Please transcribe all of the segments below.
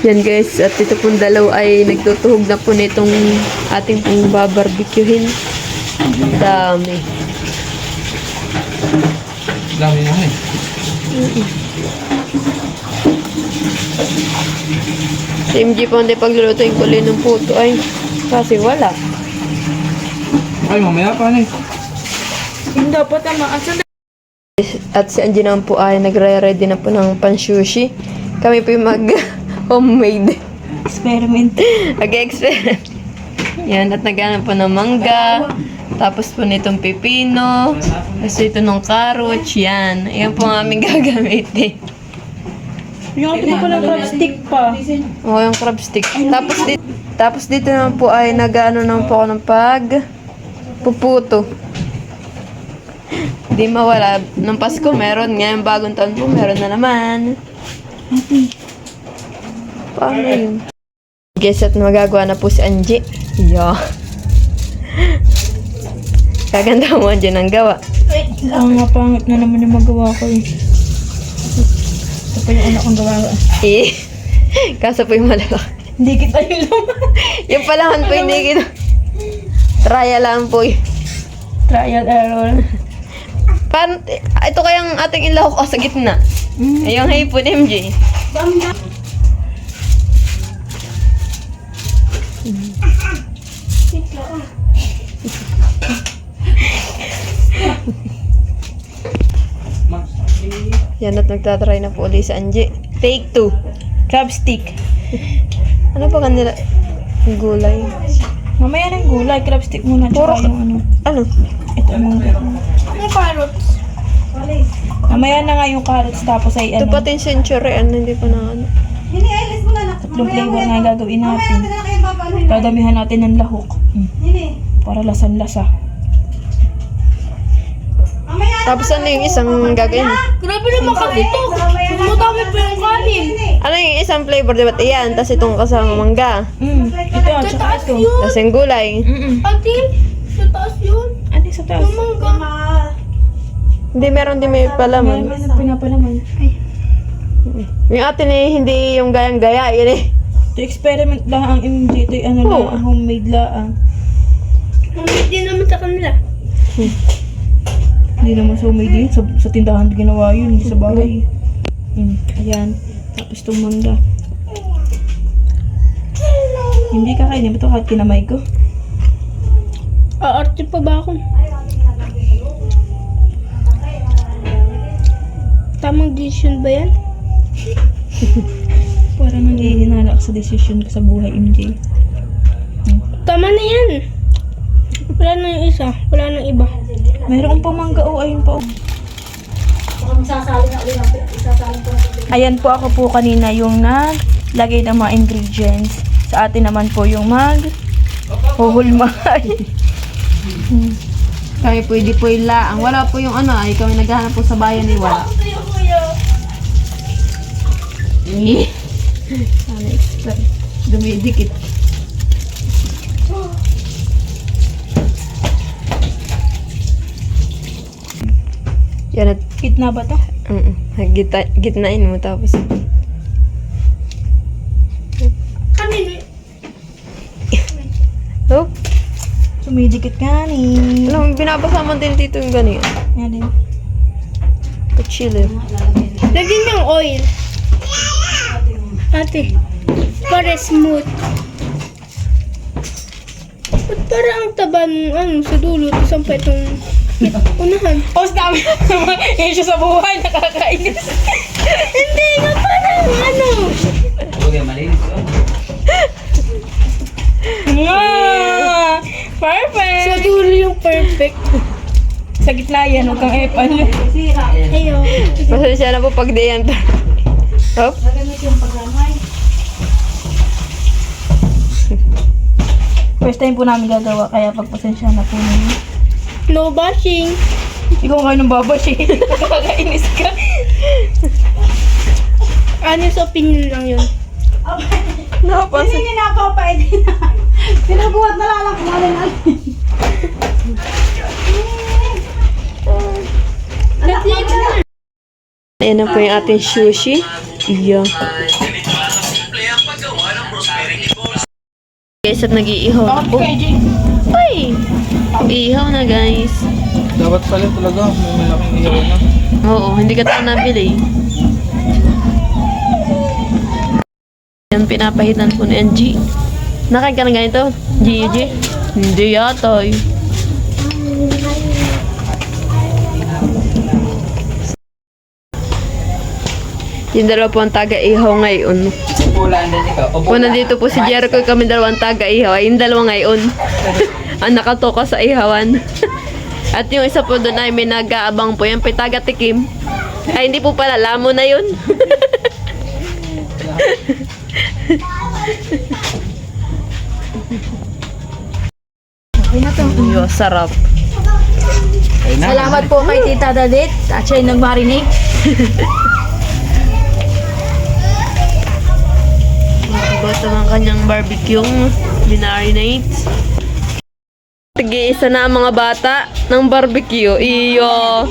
Yan guys, at ito pong dalaw ay nagtutuhog na po nitong ating pong babarbecuehin. Dami. Dami na eh. Si MG po hindi paglulutuin ko ulit ng puto ay kasi wala. Ay, mamaya pa na eh. Hindi dapat asan. At si Angie naman po ay nagre-ready na po ng pan-sushi. Kami po yung mag-homemade. Experiment. Mag-experiment. Yan, at naghanap po ng mangga. Tapos po nitong pipino. Tapos ito ng carrots. Yan. Yan po ang aming gagamitin. Yung atin ko lang crab stick pa. O, yung crab stick. Tapos dito naman po ay nag-ano naman po ako ng puputo. Di mawala. Nung Pasko meron. Ngayon bagong taon po meron na naman. Paano yun? Guys, at magagawa na po si Angie. Yeah. Kaganda mo Angie ng gawa. Ang pangit na naman yung magawa ko eh. Ito pa yung anak kong gawa. Kaso po yung malaki. Hindi kita yung laman. Yung palaman po hindi kita. Trial lang po yun. Trial error. Paano, ito kayang ating ilahok sa gitna. Yung hipon MJ. Yan at nagtatry na po ulit sa Angie. Take 2. Crab stick. Ano pa kanila? Yung gulay. Mamaya na yung gulay. Crab stick muna. Tsaka yung ano. Ano? Ito ang mga carrots. Mamaya na nga yung carrots tapos ay Ito ano. pati yung century. Ano, hindi pa na ano. Tatlong flavor nga yung gagawin natin. Dadamihan natin ng lahok. Para lasang-lasa. Tapos ano yung isang gagawin? Grabe naman kasi ito. Madami pa yung kanin. Ano yung isang flavor? Diba? Iyan. Tapos itong kasama mangga. Ito at saka ito. Tapos yung gulay. Ate, sa taas yun. Ate, sa taas. Hindi, meron din may palaman. Meron pinapalaman. Ay. Yung atin eh, hindi yung gayang-gaya. Yun eh. Ito experiment lang ang MJ. Ito ano Oo. lang, homemade lang. Homemade din naman sa kanila. Hindi naman sa homemade yun. Sa tindahan ginawa yun, hindi sa bahay. Ayan. Tapos itong mangga. Hindi kakainin ba ito kahit kinamay ko? Aarte pa ba ako? Tamang decision ba yan? Parang nangihinala ka sa decision ko sa buhay, MJ. Tama na yan. Wala na yung isa. Wala na iba. Mayroon pa mangga o ayun pa. Ayan po ako po kanina yung naglagay ng mga ingredients. Sa atin naman po yung huhulmay. Kami pwede po yung laang. Wala po yung ano ay kami naghahanap po sa bayan ni wala. Ano extra? Dumidikit. Yan at Gitna ba to? gitnain mo tapos. Kanina. Oh, Sumidikit nga ni. alam, binabasa man din dito yung ganyan. Yan din. Kachile. Lagyan niyang oil. Ate. Para smooth. Ba't para ang taba ng ano, sa dulo? Tapos ang petong unahan. Post namin yung siya sa buhay, nakakainis. Hindi nga parang ano. Okay, malinis yun. Perfect! Sa dulo yung perfect. Sa gitna yan, huwag kang epal. Ayaw. Pasensya na po pag di yan. Hop. First time po namin gagawa, kaya pagpasensya na po ninyo. No bashing. Ikaw kayo ng babashi. Nakakainis ka. Ano sa opinion lang yun? Napansin. Pinabuhat na lang kumain natin. Ayan na po yung ating sushi. Iya. Guys, at nag-iihaw na Bakit po. kay Jay? Ay! Iihaw na guys. Dapat pala talaga, may malaking ihaw na. Oo, hindi ka tayo nabili. Yan, pinapahitan po ni Angie. Nakain ka na ganito? Gigi? Hindi yata eh. Yung dalawa po ang taga-ihaw ngayon. Upulan din ikaw. Kung nandito po si Jericho, kami dalawang taga-ihaw. Ay, yung dalawa ngayon. Ang nakatoka sa ihawan. At yung isa po doon ay may nag-aabang po. Yan po yung taga-tikim. Ay, hindi po pala. Lamo na yun. Okay na to. Yo, sarap. Ayun na. Salamat po kay Tita Dadet at siya yung nag-marinate. Basta ang kanyang barbecue. Binarinate. Tig-iisa na ang mga bata ng barbecue. Iyo.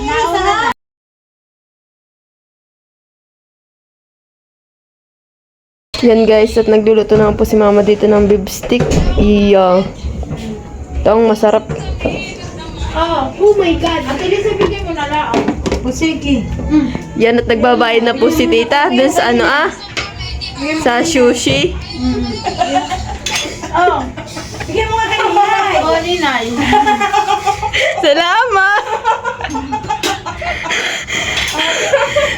Yan guys, at nagluluto na po si mama dito ng beef stick. Iyo. Ito ang masarap. Oh my God. At least ibigay mo na lang. Sige. Yan, at nagbabayad na po si tita dun sa ano sa sushi. Oh. Bigyan mo nga kay Ninay. Oh, Ninay. Salamat!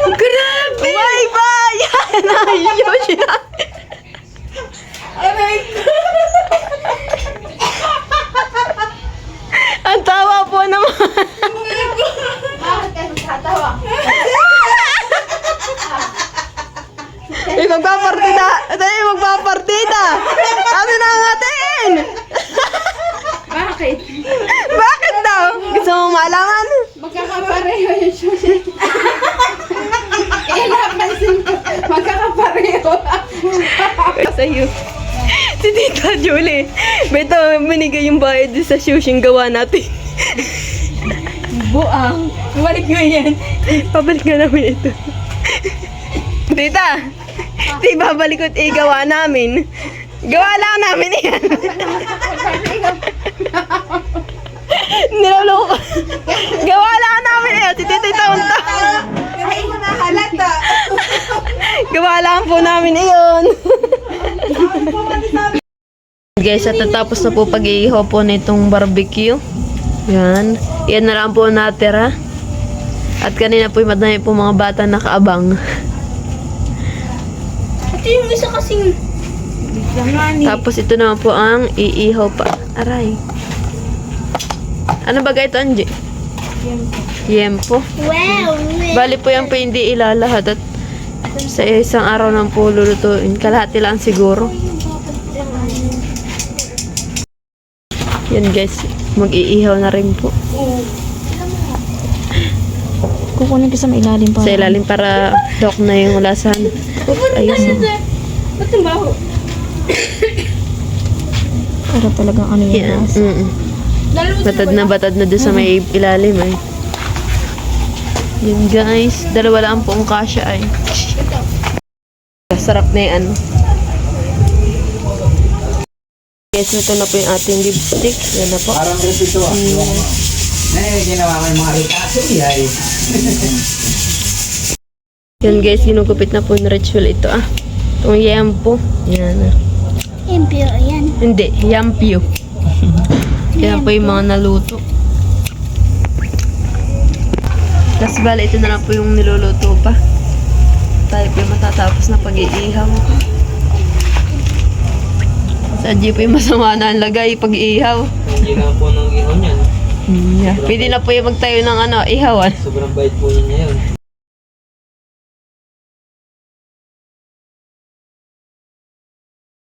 Grabe! Bye-bye! Yan na, sushi na. Ang tawa po naman. Bakit ka nagtatawa? Magpapartida! Tayo magpapartida! Ano na ang atin? Bakit? Bakit daw? Gusto mo malaman? Magkakapareho yung sushi. Napansin ko. Magkakapareho. Sa'yo. Si Tita Julie. Beto, binigay yung bayad sa sushi yung gawa natin. Buang. Balik mo yan. Pabalik na namin ito. Tita! Di babalik ko gawa namin. Gawa lang namin yan. Niloloko. Gawa lang namin yan. Si Tita Tonta. Ay, mo na halata. Gawa lang po namin iyon. Guys, at natapos na po pag-iihaw po nitong barbecue. Yan. Yan na lang po natira. At kanina po madami po mga bata nakaabang. Ito yung isa kasing... Tapos ito naman po ang iihaw pa. Aray. Ano ba ito, Angie? Yempo. Wow. Bali po yan po hindi ilalahat at sa isang araw lang po lulutuin. Kalahati lang siguro. Yan guys, mag-iihaw na rin po. Kukunin ko sa mailalim pa. Sa ilalim para lock na yung lasan. Ayos na. Ba't ang baho? Para talagang ano yun. Yan. Batad na doon sa may ilalim ay. Yun guys, dalawa lang po ang kasya ay. Sarap na yan. Guys, ito na po yung ating lipstick. Yan na po. Parang resito ah. Ginawa ko yung mga ritaso ay. Yan guys, ginugupit na po ng ritual ito ah. Itong yampo. Yan ah. Impyo, ayan. Hindi, yampyo. Yan po yung mga naluto. Tapos bala, ito na lang po yung niluluto pa. Tayo po yung matatapos na pag-iihaw. Sa G po yung masama na ang lagay pag-iihaw. Hindi na po ng ihaw niyan. Yeah. Pwede na po yung magtayo ng ihawan. Sobrang bait po niya ngayon.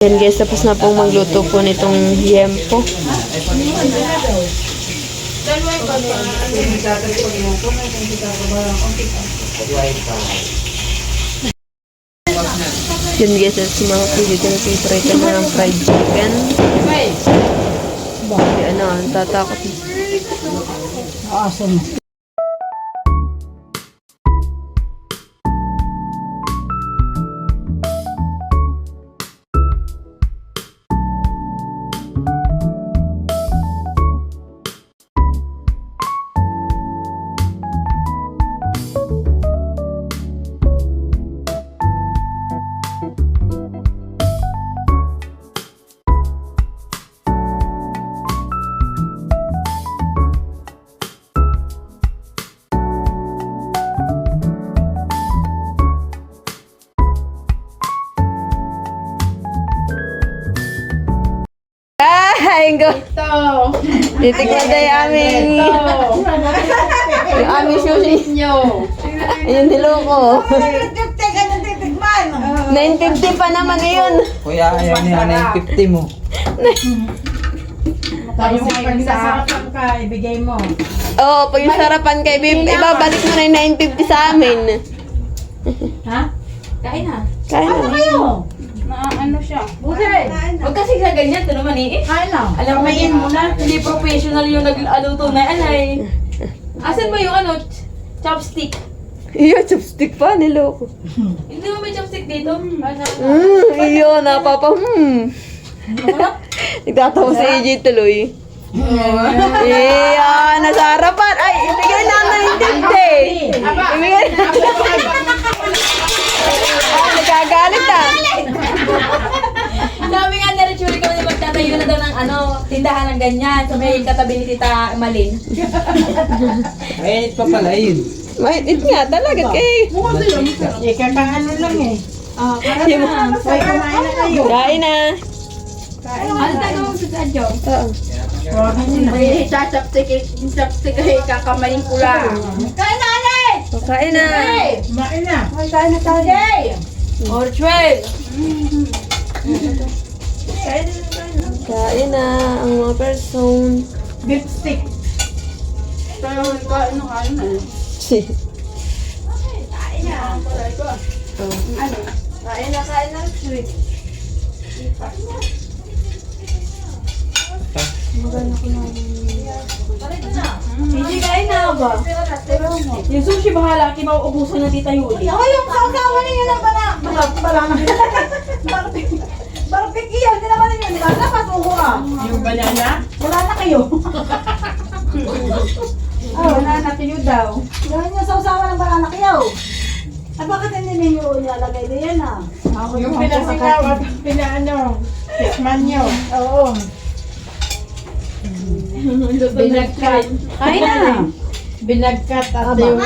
Yan guys, tapos na pong magluto po nitong yempo. Yan guys, at si mga pwede ko na favorite na ng fried chicken. Bakit tatakot. Awesome. Ay, go. Titikman tayo yung aming sushi. Ayun, niloko. 950 pa naman yun. Kuya, ayaw niya 950 mo. Tapos pag sasarapan ka, ibigay mo. Oo, pag yung sarapan kay Bib, ibabalik mo na yung 950 sa amin. Ha? Kain na. Kaya na. Kayo. Ano siya? Busay. Huwag kasi sa ganyan, ito naman eh. Kain lang. Alam mo yun muna, hindi professional yung nag-aluto na alay. Asan ba yung ano, chopstick? Iyo, chopstick pa, niloko. Hindi mo may chopstick dito? Iyo, napapa, Nagtatawa si AJ tuloy. Iya, nasa harapan. Ay, ibigay na ang 950. Ibigay na. Nagagalit ah. Sabi nga ni Richuri kami na magtatayo na daw ng ano, tindahan ng ganyan. So may katabi ni Tita Malin. Ay, pa pala yun. Mainit nga talaga kay. Ikakaano lang eh. Hoy, kumain na kayo. Kain na. Ano tayo mo sa sadyo? Oo. May chopstick ay kakamayin ko lang. Kain na, Alex! Kain na. Kumain na. Kain na tayo. Or 12. Kain na ang mga person. Beef stick. Hindi kain na ba? Yung sushi bahala, kimauubusan na Tita Yuli. Ako yung kausawa ninyo na bala na. Bakit iyaw? Hindi naman ninyo. Dapat uho ka. Yung banana? Wala na kayo. Wala na kayo daw. Gawin nyo sausawa ng banana kayo. Ay, bakit hindi ninyo nilalagay din yan ah? Yung pinasingaw at pinaano, tikman nyo. Oo. Binagkat. Kain na. Binagkat at yung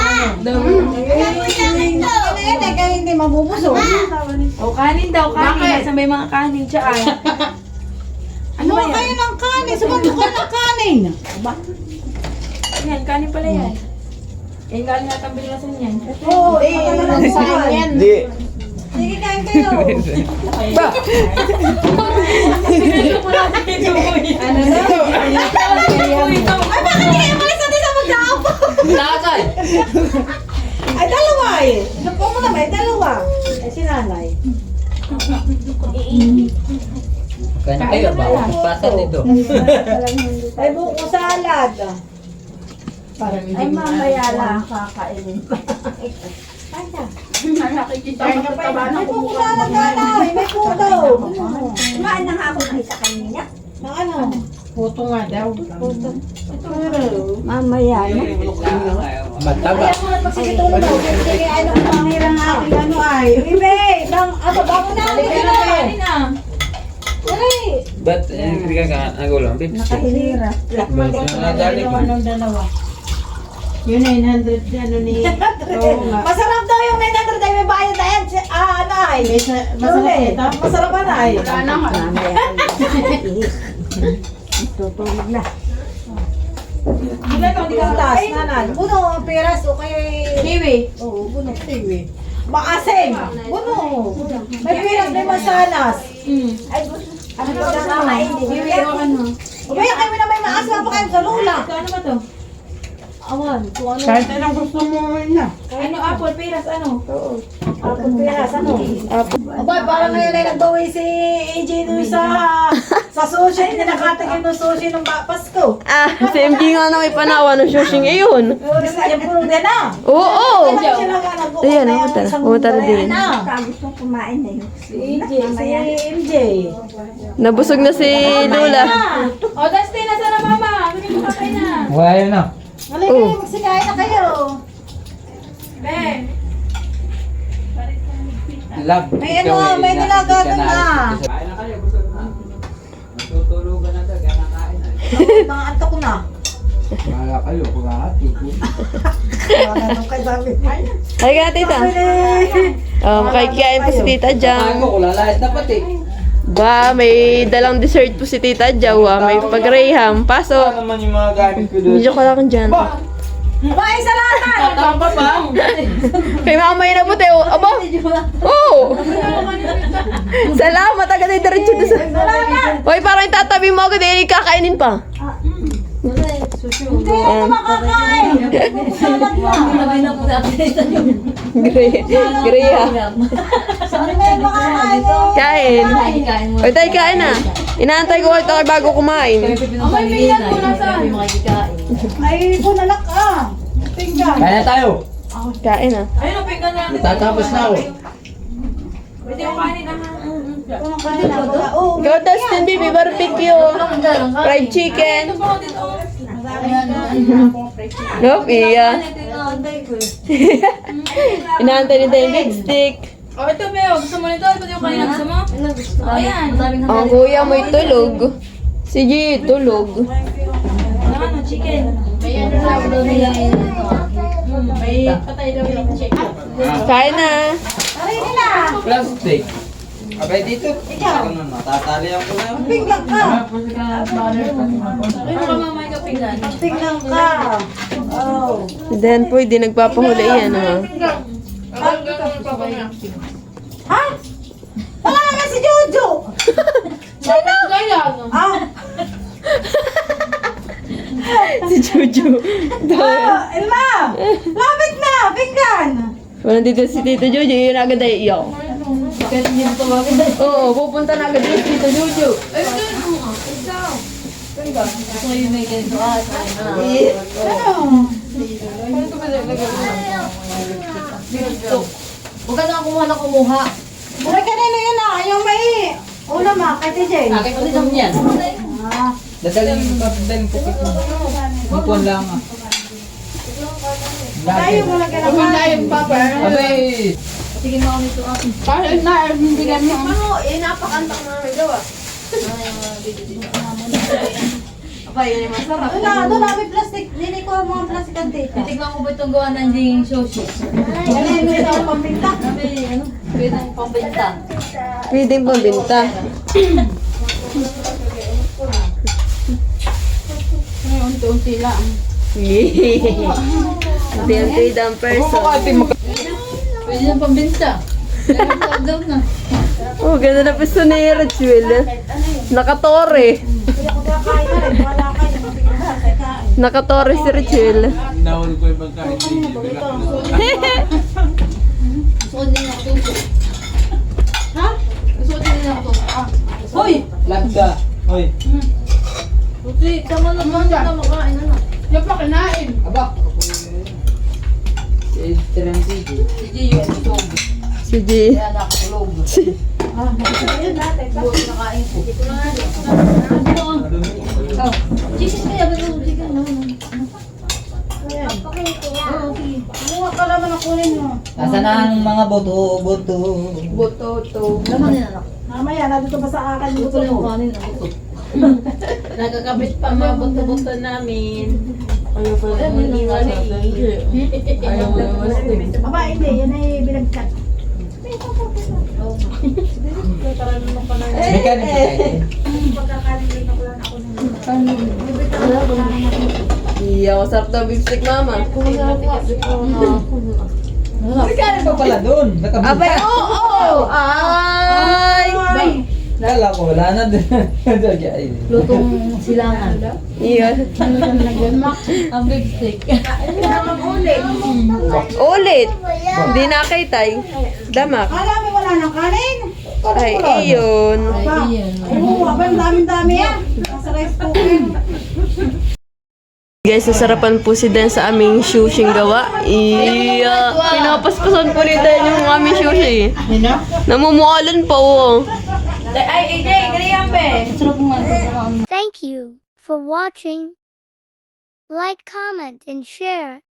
Kaya hindi mabubusog. O kanin daw, kanin. Sa may mga kanin siya ay. Ano ba kayo ng kanin? Sumando ka ng kanin. Yan, kanin pala yan. Eh, galing natin bilasan yan. Oo, eh. Hindi. Sige, kain kayo. Ano na? Ay, bakit hindi kayo malis natin sa magkaapo? Nakakay. Ay, dalawa eh. Napo mo naman, ay dalawa. Ay, si nanay. Kanya kayo ba? Pasa nito. Ay, buko salad. Ay, mamaya lang kakainin. Nakikita Kain ko ka sa pa, taba May ng buko salad nanay. May puto. Kumain na nga ako na isa kanina. Ng ano? puto nga daw. Mamaya na. Mataba. Ay, ako na pagsikitulog daw. Sige, ano ko panghirang aking ano ay. Ibe, bango na. kanin na. Ay, Ba't hindi ka nagulang? Nakahilira. Nadali ko. Anong dalawa? Yung 900 ano ni... Oo nga. masarap daw yung 900 ay may bayad na yan. Ano ay? Masarap ito? Masarap ba na ay? Wala na nga. Mamaya. Tutulog na. Ilan ang di ka taas, nanan? Buno, peras o kay... Kiwi. Oo, buno. Kiwi. Maasim. Buno. May peras, may mansanas. Ay, ano ba na naman? Kiwi o ano? Umaya kami na may maasim pa kayo sa lula. Ano ba to? Awan, kung ano. Kahit anong gusto mo na. Ano, apple, peras, ano? Apple peras, ano? Aba, parang ngayon ay nagbawi si AJ dun sa sushi. Hindi nakatingin ng sushi ng Pasko. Ah, si MG nga nang ipanawa ng sushi ngayon. Yung purong din na. Oo. Kailan sila nga nag-uukay Ayan, ang utara. isang Utara gulay din. na. Gusto kumain na yun. Si MJ. Nabusog na si Lola. O, Dustin, nasa na mama? Hindi mo kakain na. Wala yun na. Halika kayo, magsikain na kayo. Ben. Love. May ano, may nilaga doon na. Kain na kayo. Busog na. Matutulugan na daw. Kaya nakain na. Mga antok ko na. Wala kayo. Kung Ano kayo sabi? Halika na, tita. Makikikain po si tita dyan. Ako, kulalait na pati. Ba, may dalang dessert po si Tita Jaw, ah. May pag-rayham. Pasok. naman yung mga gamit ko doon. Medyo ka lang dyan. Ba, isa lang! Tama ba? Kay mamay na po tayo. Aba! Oo! Salamat agad ay diretso doon sa... Hoy, parang tatabi mo agad ay kakainin pa. Ayan. Graham. Saan na yung makakain mo? Kain. Hoy, tayo kain na. Inaantay ko ito bago kumain. Ay, punalak ka. Pinggan. Kaya tayo. Kain na. Tatapos na ako. Kumakain na ba? Oo. Go, Dustin, baby, barbecue. Fried chicken. Nope, iya. Inaantay nito yung big stick. Oh, ito, Beo. Gusto mo nito? Ito yung kanina gusto mo? Ayan. Ang kuya mo'y tulog. Si G, tulog. Ano, chicken. May patay daw yung chicken. Kain na. Aray nila. Plastic. Abay dito. Ikaw. Matatalian ko na. Pinggan ka. Sabi mo ka mamay ka pinggan. Pinggan ka. Oh. Then po, hindi nagpapahuli yan, ha? Ha? Wala naman si Jojo. Ah, Si Jojo. Elma. Lapit na. Pinggan. Walang dito si Tito Jojo, yun agad ay iyaw. Oo, pupunta na agad yun si Tito Jojo. Ano? Huwag ka na kumuha. Buhay ka na yun ah. Yung may ulam ah. Kay TJ. Akin ko din yan. Ah. Dadaling pupit mo. Bukuan lang ah. Tayo mo lang ka naman. Abay. Doon na may plastic. Nini ko ang mga plastic ang tita. Tignan ko ba itong gawa ng ding sushi? Ano yung may tawag pampinta? Pwede ang pambenta. Pwedeng pambinta. Unti-unti lang. Unti-unti daw ang person. Pwede ang pambenta. Daw na. Oh, ganda na pisto ni Rachel. Nakatore. Hindi ako kakain na rin. Wala kayo. Mabigyan ka. Kain. Nakatore si Rachel. Nahuli ko yung pagkain. Suot din ako ito. Ha? Suot din ako ito. Hoy! Lagda. Hoy. Susi, tama na ba? Hindi na makain na. Yan pa kinain. Aba. Si Terence. Sige, yung itong. Si G. Kaya nakatulog. Ayun natin. Buot na kain ko. Chicken kaya ba ito? Chicken, no? Kumuha ka naman ang kunin mo. Nasaan na ang mga boto? Laman nila na. Mamaya, nandito ba sa akin? Buto na yung kanin. Buto. Nagkakabit pa mga buto-buto namin. Ayaw pa naman iwan Ayaw mo naman. Aba, hindi. Yan ay binagkat. May kanin pa tayo. Iya, sarap daw beef stick, mama. May kanin pa pala doon. Abay, oo! Ay! Lala ko, wala na din. Lutong silangan. Iyon. Ang big stick. Ulit. Hindi nakitay. Damak. Kala mo wala ng kanin? Ay, iyon. Ba? Oo, aba, ang daming-dami yan. Nasa rice cooker. Guys, nasarapan po si Dan sa aming sushing gawa. Iya. Pinapaspasan po ni Dan yung aming sushi. Namumualan pa, oh. Thank you for watching. Like, comment, and share.